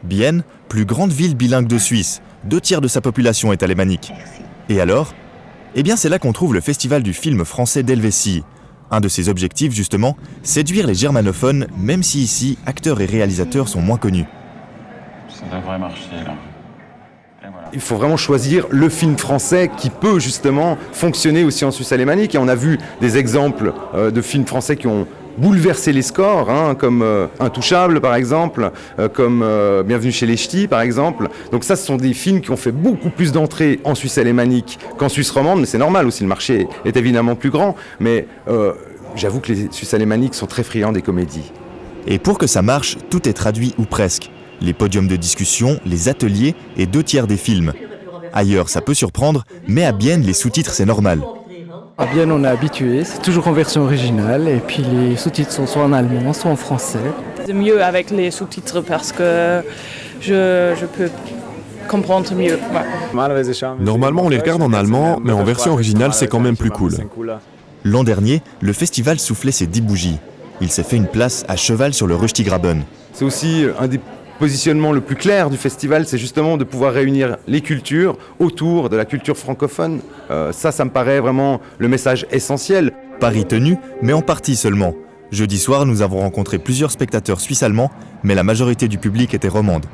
Bienne, plus grande ville bilingue de Suisse, 2/3 de sa population est alémanique. Et alors ? Eh bien c'est là qu'on trouve le festival du film français d'Helvétie. Un de ses objectifs justement, séduire les germanophones, même si ici, acteurs et réalisateurs sont moins connus. Ça devrait marcher là. Il faut vraiment choisir le film français qui peut justement fonctionner aussi en Suisse alémanique. Et on a vu des exemples de films français qui ont bouleversé les scores, comme Intouchable par exemple, comme Bienvenue chez les Ch'tis par exemple. Donc ça, ce sont des films qui ont fait beaucoup plus d'entrées en Suisse alémanique qu'en Suisse romande, mais c'est normal aussi, le marché est évidemment plus grand. Mais j'avoue que les Suisses alémaniques sont très friands des comédies. Et pour que ça marche, tout est traduit ou presque. Les podiums de discussion, les ateliers et 2/3 des films. Ailleurs, ça peut surprendre, mais à Bienne, les sous-titres, c'est normal. À Bienne, on est habitué, c'est toujours en version originale, et puis les sous-titres sont soit en allemand, soit en français. C'est mieux avec les sous-titres parce que je peux comprendre mieux. Ouais. Normalement, on les regarde en allemand, mais en version originale, c'est quand même plus cool. L'an dernier, le festival soufflait ses 10 bougies. Il s'est fait une place à cheval sur le Röstigraben. C'est aussi un des positionnements le plus clair du festival, c'est justement de pouvoir réunir les cultures autour de la culture francophone. Ça me paraît vraiment le message essentiel. Paris tenu, mais en partie seulement. Jeudi soir, nous avons rencontré plusieurs spectateurs suisses-allemands, mais la majorité du public était romande.